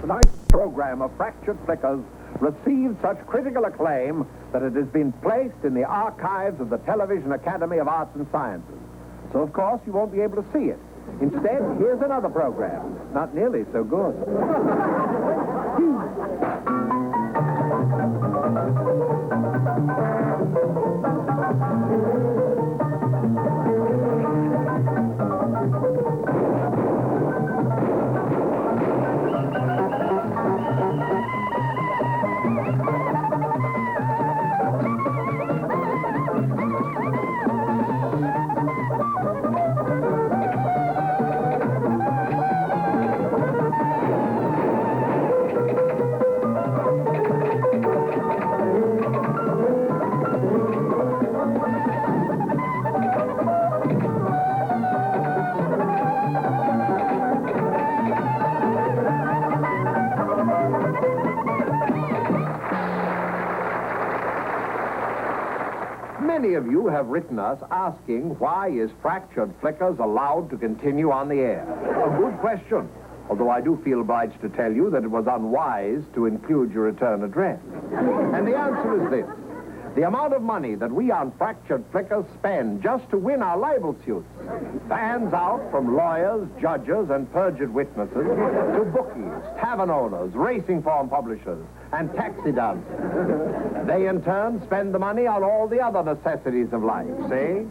Tonight's program of Fractured Flickers received such critical acclaim that it has been placed in the archives of the Television Academy of Arts and Sciences. So, of course, you won't be able to see it. Instead, here's another program, not nearly so good. Many of you have written us asking why is Fractured Flickers allowed to continue on the air. A good question, although I do feel obliged to tell you that it was unwise to include your return address. And the answer is this. The amount of money that we on Fractured Flickers spend just to win our libel suits fans out from lawyers, judges, and perjured witnesses to bookies, tavern owners, racing form publishers, and taxi dancers. They, in turn, spend the money on all the other necessities of life, see?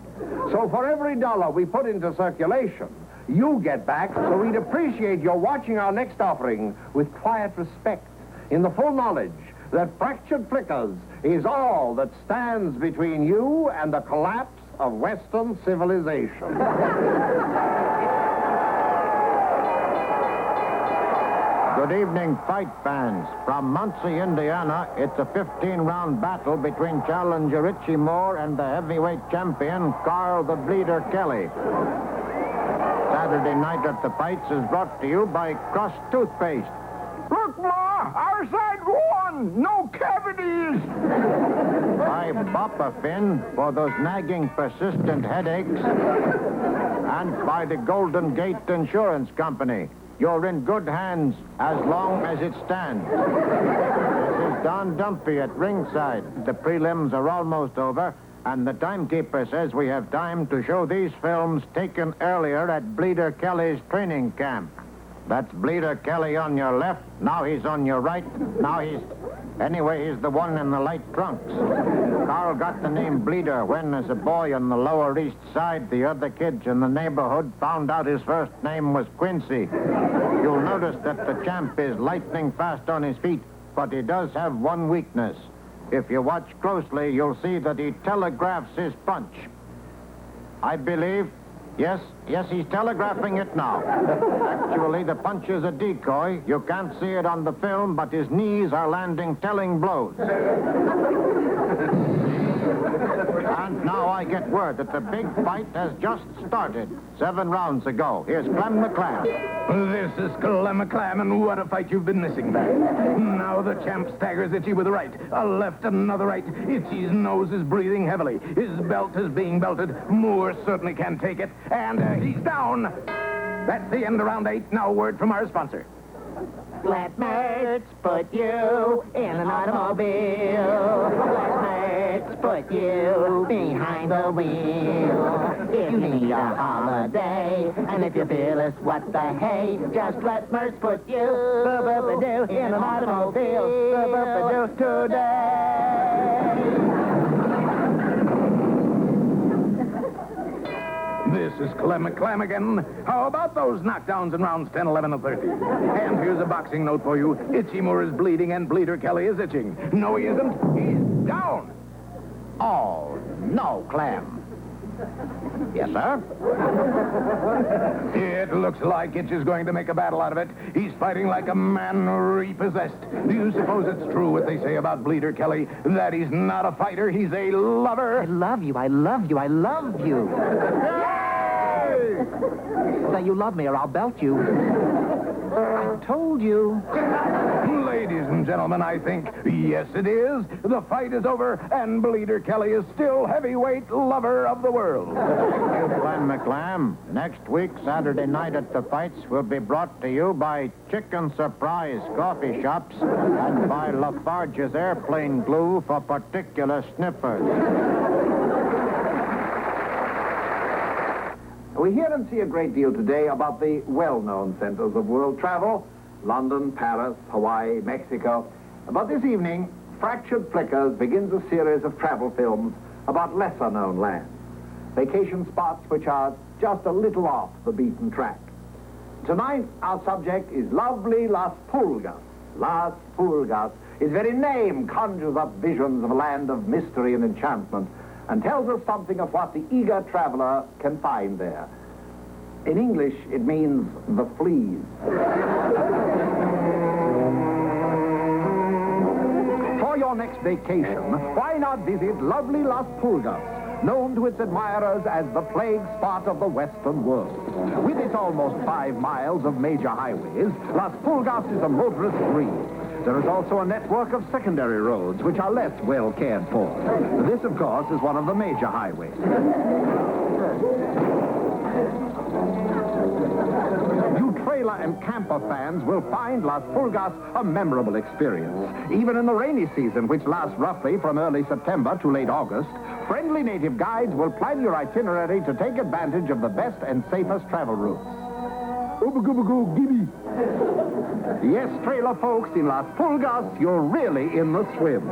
So for every dollar we put into circulation, you get back, so we'd appreciate your watching our next offering with quiet respect, in the full knowledge that Fractured Flickers is all that stands between you and the collapse of Western civilization. Good evening, fight fans. From Muncie, Indiana, it's a 15-round battle between challenger Richie Moore and the heavyweight champion, Carl the Bleeder Kelly. Saturday night at the fights is brought to you by Crust Toothpaste. Look, Ma, our side won. No cavities. By Bopafin for those nagging, persistent headaches. And by the Golden Gate Insurance Company. You're in good hands as long as it stands. This is Don Dumpy at ringside. The prelims are almost over, and the timekeeper says we have time to show these films taken earlier at Bleeder Kelly's training camp. That's Bleeder Kelly on your left. Now he's on your right. Anyway, he's the one in the light trunks. Carl got the name Bleeder when, as a boy on the Lower East Side, the other kids in the neighborhood found out his first name was Quincy. You'll notice that the champ is lightning fast on his feet, but he does have one weakness. If you watch closely, you'll see that he telegraphs his punch. I believe... Yes, he's telegraphing it now. Actually, the punch is a decoy. You can't see it on the film, but his knees are landing telling blows. And now I get word that the big fight has just started 7 rounds ago. Here's Clem McClam. This is Clem McClam, and what a fight you've been missing back. Now the champ staggers Itchy with a right, a left, another right. Itchy's nose is breathing heavily. His belt is being belted. Moore certainly can take it, and he's down. That's the end of round 8. Now a word from our sponsor. Let Mertz put you in an automobile. Let Mertz put you behind the wheel. If you need a holiday, and if you feel it's what the hey, just let Mertz put you in an automobile today. This is Clem McClam again. How about those knockdowns in rounds 10, 11, and 30? And here's a boxing note for you. Itchy Moore is bleeding and Bleeder Kelly is itching. No, he isn't. He's down. Oh, no, Clem. Yes, sir? It looks like Itch is going to make a battle out of it. He's fighting like a man repossessed. Do you suppose it's true what they say about Bleeder Kelly? That he's not a fighter, he's a lover? I love you, I love you, I love you. Say you love me or I'll belt you. told you. Ladies and gentlemen, I think, yes, it is. The fight is over, and Bleeder Kelly is still heavyweight lover of the world. Thank you, Glenn McLam. Next week, Saturday night at the fights, will be brought to you by Chicken Surprise Coffee Shops and by Lafarge's Airplane Glue for particular sniffers. We hear and see a great deal today about the well-known centers of world travel: London, Paris, Hawaii, Mexico. But this evening, Fractured Flickers begins a series of travel films about lesser-known lands, vacation spots which are just a little off the beaten track. Tonight, our subject is lovely Las Pulgas. Las Pulgas. Its very name conjures up visions of a land of mystery and enchantment and tells us something of what the eager traveler can find there. In English, it means the fleas. For your next vacation, why not visit lovely Las Pulgas, known to its admirers as the plague spot of the Western world. With its almost 5 miles of major highways, Las Pulgas is a motorist's dream. There is also a network of secondary roads which are less well cared for. This, of course, is one of the major highways. You trailer and camper fans will find Las Pulgas a memorable experience. Even in the rainy season, which lasts roughly from early September to late August, friendly native guides will plan your itinerary to take advantage of the best and safest travel routes. Ooba-gooba-goo-gibby. Yes, trailer folks, in Las Pulgas, you're really in the swim.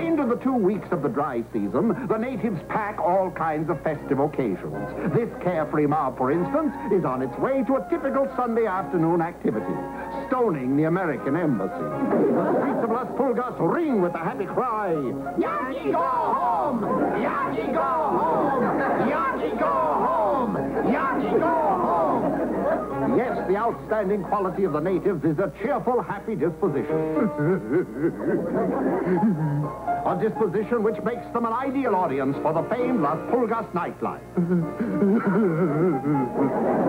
Into the 2 weeks of the dry season, the natives pack all kinds of festive occasions. This carefree mob, for instance, is on its way to a typical Sunday afternoon activity: stoning the American embassy. The streets of Las Pulgas ring with the happy cry, "Yankee go home! Yankee go home! Yankee go home! Yankee go home!" Yes, the outstanding quality of the natives is a cheerful, happy disposition. A disposition which makes them an ideal audience for the famed Las Pulgas nightlife.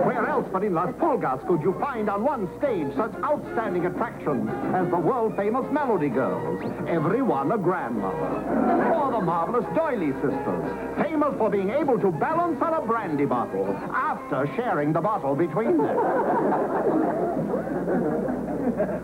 Where else but in Las Pulgas could you find on one stage such outstanding attractions as the world-famous Melody Girls, every one a grandmother, or the marvelous Doily Sisters, famous for being able to balance on a brandy bottle after sharing the bottle between them.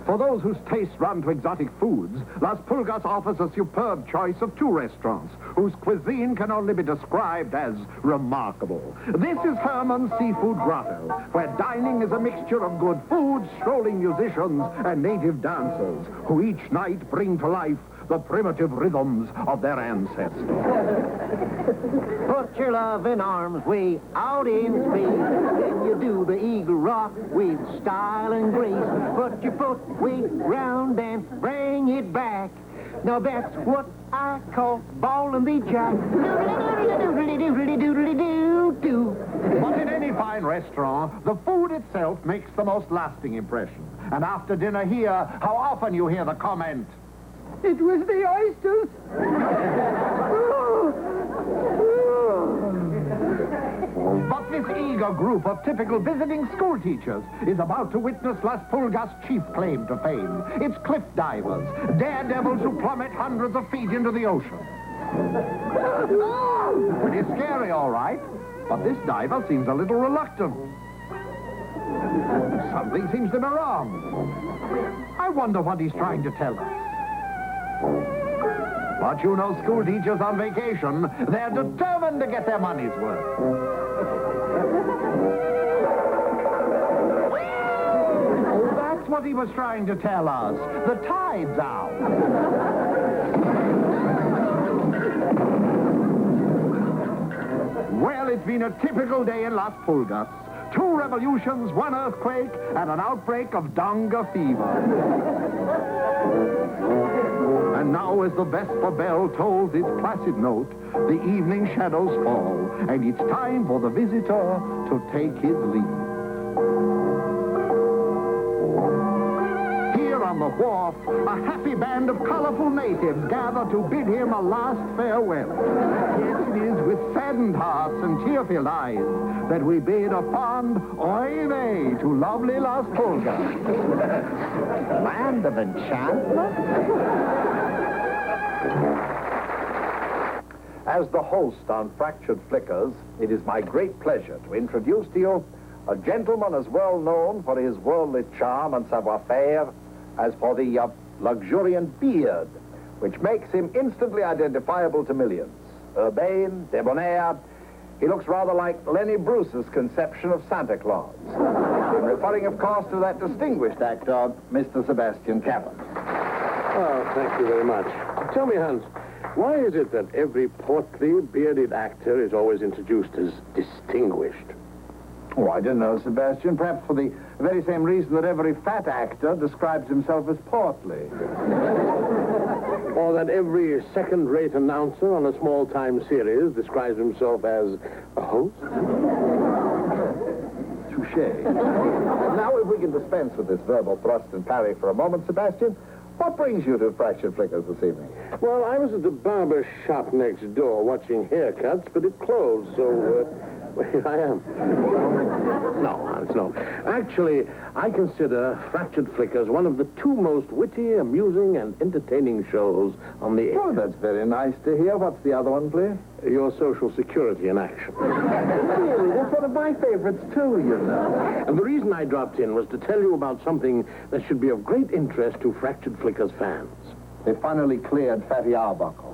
For those whose tastes run to exotic foods, Las Pulgas offers a superb choice of 2 restaurants whose cuisine can only be described as remarkable. This is Herman's Seafood Grotto, where dining is a mixture of good food, strolling musicians, and native dancers who each night bring to life the primitive rhythms of their ancestors. Put your loving arms way out in space. Then you do the eagle rock with style and grace. Put your foot way round and bring it back. Now that's what I call ballin' the jack. Doodly-doodly-doodly-doodly-doo-doo. But in any fine restaurant, the food itself makes the most lasting impression. And after dinner here, how often you hear the comment, It was the oysters. But this eager group of typical visiting school teachers is about to witness Las Pulgas' chief claim to fame. It's cliff divers, daredevils who plummet hundreds of feet into the ocean. Pretty scary, all right, but this diver seems a little reluctant. Something seems to be wrong. I wonder what he's trying to tell us. But you know school teachers on vacation, they're determined to get their money's worth. Oh, that's what he was trying to tell us. The tide's out. Well, it's been a typical day in Las Pulgas. 2 revolutions, 1 earthquake, and an outbreak of Donga fever. And now, as the Vesper bell tolls its placid note, the evening shadows fall, and it's time for the visitor to take his leave. Here on the wharf, a happy band of colorful natives gather to bid him a last farewell. Yes, it is with saddened hearts and tear-filled eyes that we bid a fond oy-vey to lovely Las Pulgas. Land of enchantment? As the host on Fractured Flickers, it is my great pleasure to introduce to you a gentleman as well known for his worldly charm and savoir-faire as for the luxuriant beard, which makes him instantly identifiable to millions. Urbane, debonair, he looks rather like Lenny Bruce's conception of Santa Claus. I'm referring, of course, to that distinguished actor, Mr. Sebastien Cabot. Oh, thank you very much. Tell me, Hans, why is it that every portly, bearded actor is always introduced as distinguished? Oh, I don't know, Sebastian. Perhaps for the very same reason that every fat actor describes himself as portly. Or that every second-rate announcer on a small-time series describes himself as a host? Touché. Now, if we can dispense with this verbal thrust and parry for a moment, Sebastian, what brings you to Fractured Flickers this evening? Well, I was at the barber shop next door watching haircuts, but it closed, so, well, here I am. No, Hans, no. Actually, I consider Fractured Flickers one of the two most witty, amusing, and entertaining shows on the air. Oh, that's very nice to hear. What's the other one, please? Your Social Security in Action. Really, that's one of my favorites, too, you know. And the reason I dropped in was to tell you about something that should be of great interest to Fractured Flickers fans. They finally cleared Fatty Arbuckle.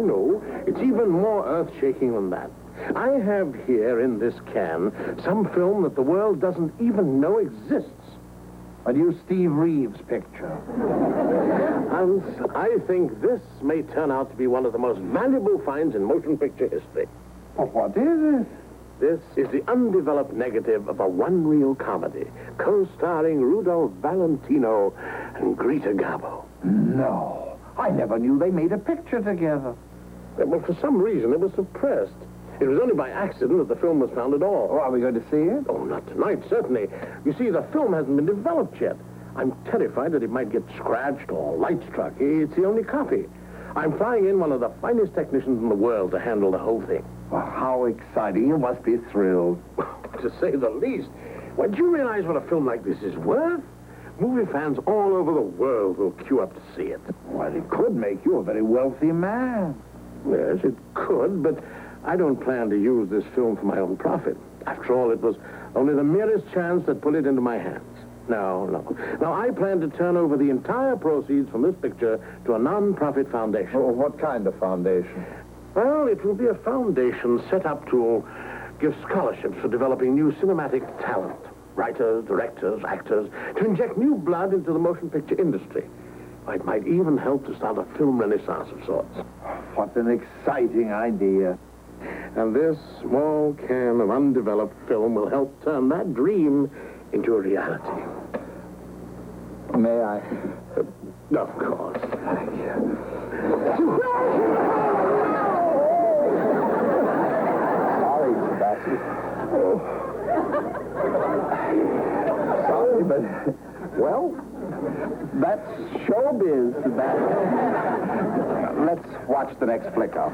No. It's even more earth-shaking than that. I have here in this can some film that the world doesn't even know exists. A new Steve Reeves picture. And I think this may turn out to be one of the most valuable finds in motion picture history. Well, what is it? This is the undeveloped negative of a one-reel comedy, co-starring Rudolph Valentino and Greta Garbo. No. I never knew they made a picture together. Well, for some reason, it was suppressed. It was only by accident that the film was found at all. Oh, are we going to see it? Oh, not tonight, certainly. You see, the film hasn't been developed yet. I'm terrified that it might get scratched or light struck. It's the only copy. I'm flying in one of the finest technicians in the world to handle the whole thing. Well, how exciting. You must be thrilled. To say the least. Well, do you realize what a film like this is worth? Movie fans all over the world will queue up to see it. Well, it could make you a very wealthy man. Yes, it could, but I don't plan to use this film for my own profit. After all, it was only the merest chance that put it into my hands. No. Now, I plan to turn over the entire proceeds from this picture to a non-profit foundation. Oh, what kind of foundation? Well, it will be a foundation set up to give scholarships for developing new cinematic talent. Writers, directors, actors, to inject new blood into the motion picture industry. It might even help to start a film renaissance of sorts. What an exciting idea. And this small can of undeveloped film will help turn that dream into a reality. May I? Of course. Thank you. Sorry, Sebastian. Sorry, but... Well, that's showbiz, Sebastian. Let's watch the next flicker,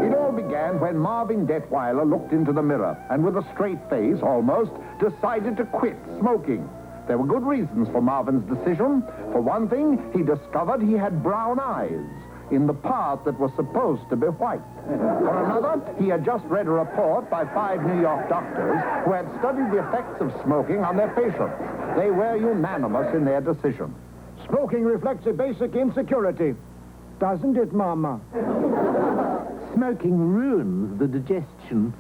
It all began when Marvin Detweiler looked into the mirror and with a straight face, almost, decided to quit smoking. There were good reasons for Marvin's decision. For one thing, he discovered he had brown eyes in the part that was supposed to be white. For another, he had just read a report by 5 New York doctors who had studied the effects of smoking on their patients. They were unanimous in their decision. Smoking reflects a basic insecurity. Doesn't it, Mama? Smoking ruins the digestion.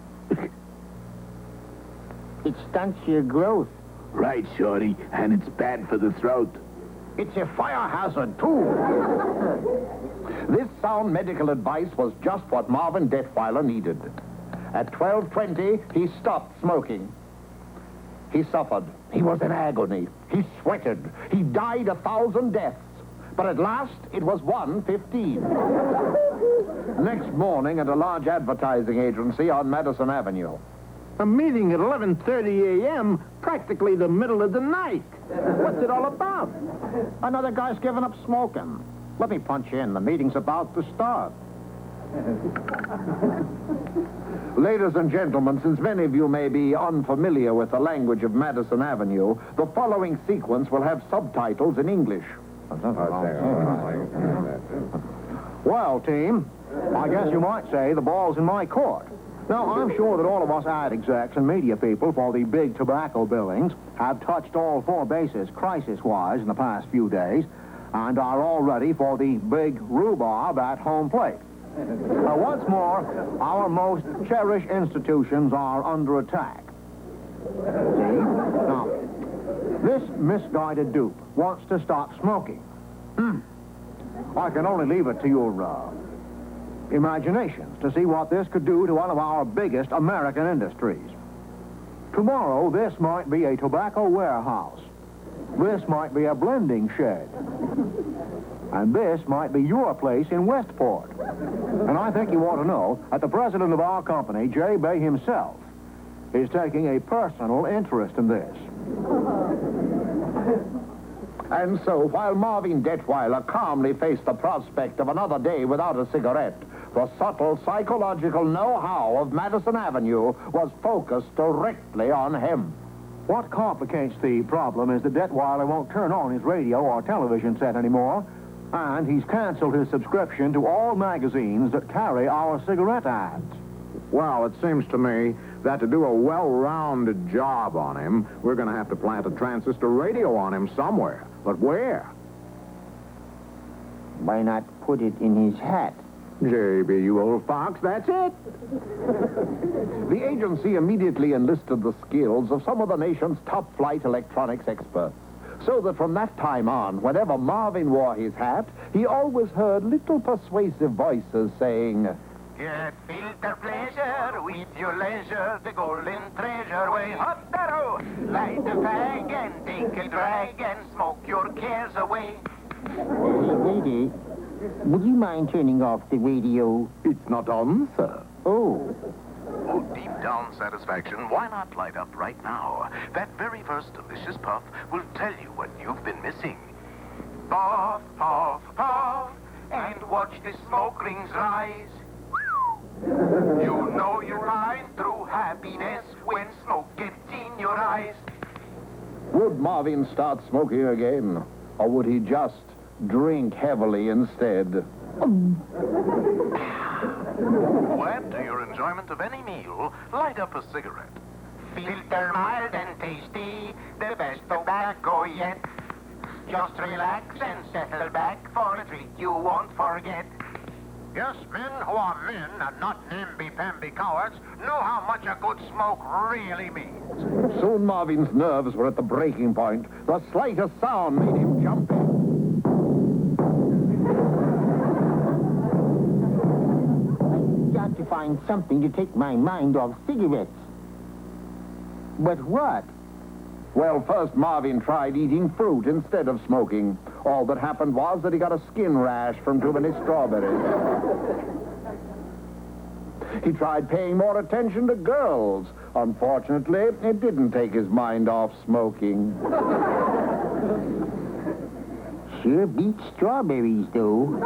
It stunts your growth. Right, Shorty, and it's bad for the throat. It's a fire hazard, too. This sound medical advice was just what Marvin Detweiler needed. At 12:20, he stopped smoking. He suffered. He was in agony. He sweated. He died 1,000 deaths. But at last, it was 1:15. Next morning at a large advertising agency on Madison Avenue. A meeting at 11:30 a.m., practically the middle of the night. What's it all about? Another guy's given up smoking. Let me punch in. The meeting's about to start. Ladies and gentlemen, since many of you may be unfamiliar with the language of Madison Avenue, the following sequence will have subtitles in English. Well, team, I guess you might say the ball's in my court. Now, I'm sure that all of us ad execs and media people for the big tobacco billings have touched all four bases crisis-wise in the past few days and are all ready for the big rhubarb at home plate. Once more, our most cherished institutions are under attack. See? Now, this misguided dupe wants to stop smoking. I can only leave it to your imaginations to see what this could do to one of our biggest American industries. Tomorrow, this might be a tobacco warehouse. This might be a blending shed. And this might be your place in Westport. And I think you ought to know that the president of our company, J. Bay himself, is taking a personal interest in this. And so, while Marvin Detweiler calmly faced the prospect of another day without a cigarette, the subtle psychological know-how of Madison Avenue was focused directly on him. What complicates the problem is that Detweiler won't turn on his radio or television set anymore, and he's canceled his subscription to all magazines that carry our cigarette ads. Well, it seems to me that to do a well-rounded job on him, we're going to have to plant a transistor radio on him somewhere. But where? Why not put it in his hat? J.B., you old fox, that's it. The agency immediately enlisted the skills of some of the nation's top-flight electronics experts, so that from that time on, whenever Marvin wore his hat, he always heard little persuasive voices saying, Get filter pleasure with your leisure, the golden treasure way hot darrow. Light a fag and take a drag and smoke your cares away. Hey, lady, would you mind turning off the radio? It's not on, sir. Oh. For deep down satisfaction, why not light up right now? That very first delicious puff will tell you what you've been missing. Puff, puff, puff, and watch the smoke rings rise. You know you're fine through happiness when smoke gets in your eyes. would Marvin start smoking again? Or would he just drink heavily instead? To add to your enjoyment of any meal, light up a cigarette. Filter mild and tasty, the best tobacco yet. Just relax and settle back for a treat you won't forget. Yes, men who are men and not namby-pamby cowards know how much a good smoke really means. Soon Marvin's nerves were at the breaking point. The slightest sound made him jumpy. I've got to find something to take my mind off cigarettes. But what? Well, first Marvin tried eating fruit instead of smoking. All that happened was that he got a skin rash from too many strawberries. He tried paying more attention to girls. Unfortunately, it didn't take his mind off smoking. Sure beats strawberries, though.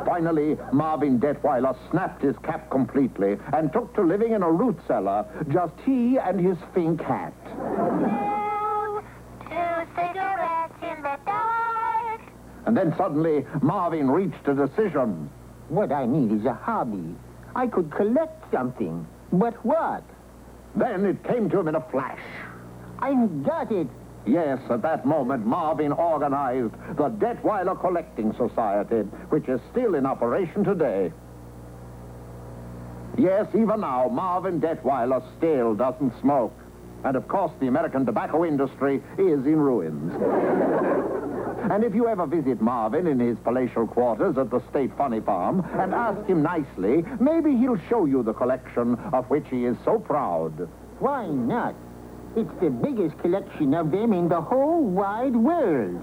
Finally, Marvin Detweiler snapped his cap completely and took to living in a root cellar, just he and his fink hat. Two cigarettes in the dark. And then suddenly, Marvin reached a decision. What I need is a hobby. I could collect something. But what? Then it came to him in a flash. I've got it. Yes, at that moment, Marvin organized the Detweiler Collecting Society, which is still in operation today. Yes, even now, Marvin Detweiler still doesn't smoke. And, of course, the American tobacco industry is in ruins. And if you ever visit Marvin in his palatial quarters at the State Funny Farm and ask him nicely, maybe he'll show you the collection of which he is so proud. Why not? It's the biggest collection of them in the whole wide world.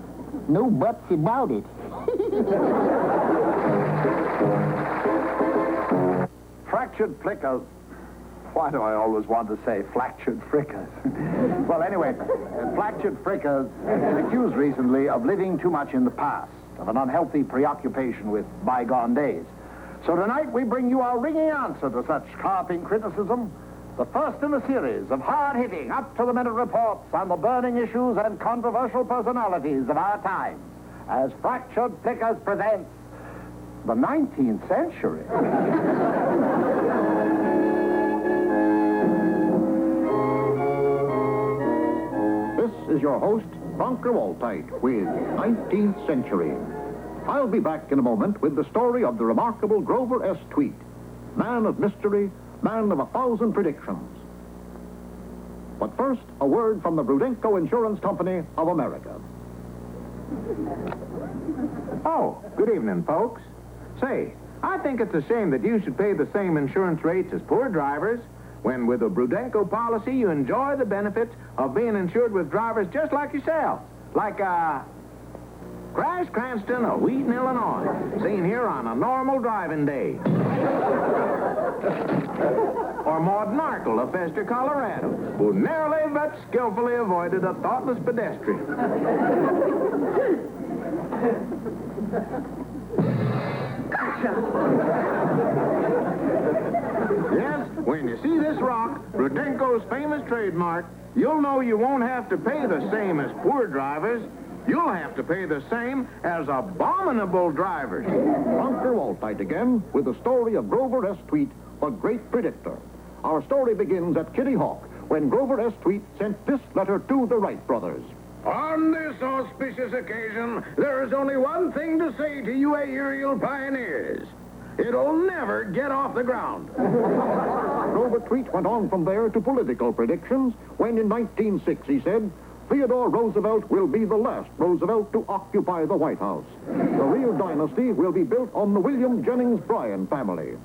No buts about it. Fractured flickers. Why do I always want to say fractured frickers? Well, anyway, fractured frickers have been accused recently of living too much in the past, of an unhealthy preoccupation with bygone days. So tonight we bring you our ringing answer to such carping criticism, the first in a series of hard-hitting, up-to-the-minute reports on the burning issues and controversial personalities of our time, as Fractured Flickers presents the 19th century. This is your host, Bunker Waltite, with 19th Century. I'll be back in a moment with the story of the remarkable Grover S. Tweed, man of mystery, man of 1,000 predictions. But first, a word from the Brudenko Insurance Company of America. Oh, good evening, folks. Say, I think it's a shame that you should pay the same insurance rates as poor drivers, when with a Brudenko policy you enjoy the benefits of being insured with drivers just like yourself. Like, Crash Cranston of Wheaton, Illinois, seen here on a normal driving day. Or Maud Narkle of Fester, Colorado, who narrowly but skillfully avoided a thoughtless pedestrian. Yes, when you see this rock, Brudenko's famous trademark, you'll know you won't have to pay the same as poor drivers. You'll have to pay the same as abominable drivers. Bunker Waltite again with the story of Grover S. Tweed, a great predictor. Our story begins at Kitty Hawk, when Grover S. Tweed sent this letter to the Wright brothers. On this auspicious occasion, there is only one thing to say to you aerial pioneers. It'll never get off the ground. Grover Tweed went on from there to political predictions, when in 1906 he said, Theodore Roosevelt will be the last Roosevelt to occupy the White House. The real dynasty will be built on the William Jennings Bryan family.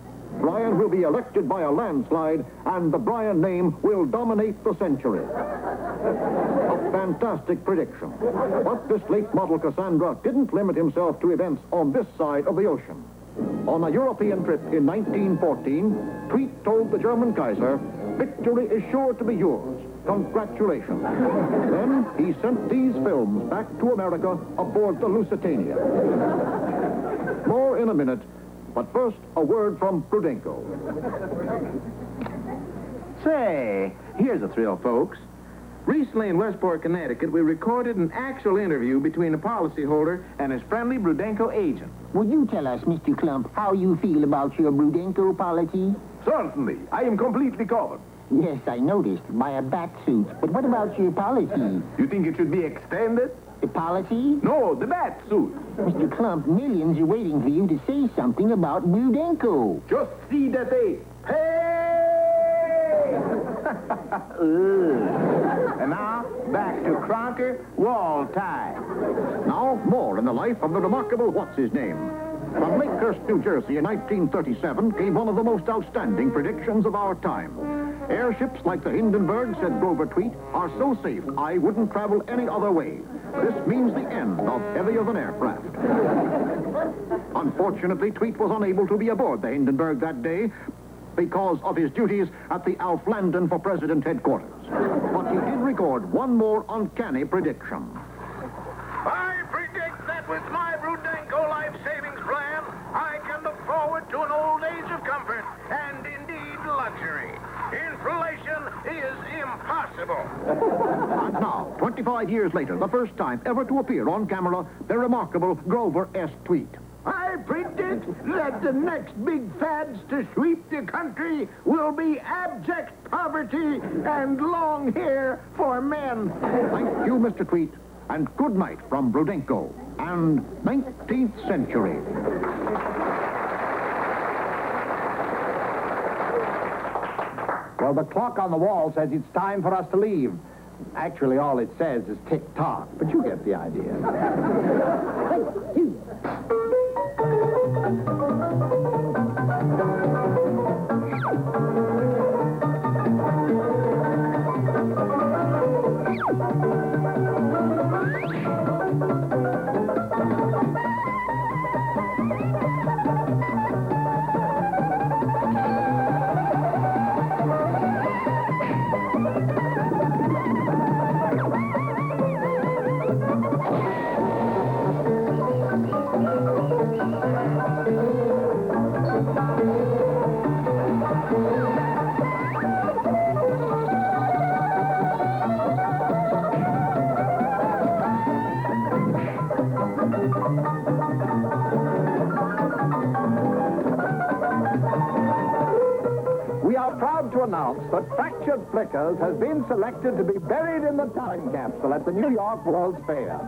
Bryan will be elected by a landslide, and the Bryan name will dominate the century. A fantastic prediction. But this late model Cassandra didn't limit himself to events on this side of the ocean. On a European trip in 1914, Tweed told the German Kaiser, victory is sure to be yours. Congratulations. Then he sent these films back to America aboard the Lusitania. More in a minute, but first, a word from Brudenko. Say, here's a thrill, folks. Recently in Westport, Connecticut, we recorded an actual interview between a policyholder and his friendly Brudenko agent. Would you tell us, Mr. Clump, how you feel about your Brudenko policy? Certainly. I am completely covered. Yes, I noticed, by a bat suit. But what about your policy? You think it should be extended? The policy? No, the bat suit. Mr. Clump, millions are waiting for you to say something about Brudenko. Just see that they pay! And now, back to Cronker Waltite. Now, more in the life of the remarkable what's-his-name. From Lakehurst, New Jersey in 1937 came one of the most outstanding predictions of our time. Airships like the Hindenburg, said Grover Tweed, are so safe I wouldn't travel any other way. This means the end of heavier than aircraft. Unfortunately, Tweed was unable to be aboard the Hindenburg that day because of his duties at the Alf Landon for President headquarters. But he did record one more uncanny prediction. I predict that with my Brudenko life savings plan, I can look forward to an old age of comfort and indeed luxury. Inflation is impossible. And now, 25 years later, the first time ever to appear on camera, the remarkable Grover S. Tweed. I predict that the next big fads to sweep the country will be abject poverty and long hair for men. Thank you, Mr. Tweed, and good night from Brudenko and 19th Century. Well, the clock on the wall says it's time for us to leave. Actually, all it says is tick-tock, but you get the idea. We are proud to announce that Fractured Flickers has been selected to be buried in the time capsule at the New York World's Fair.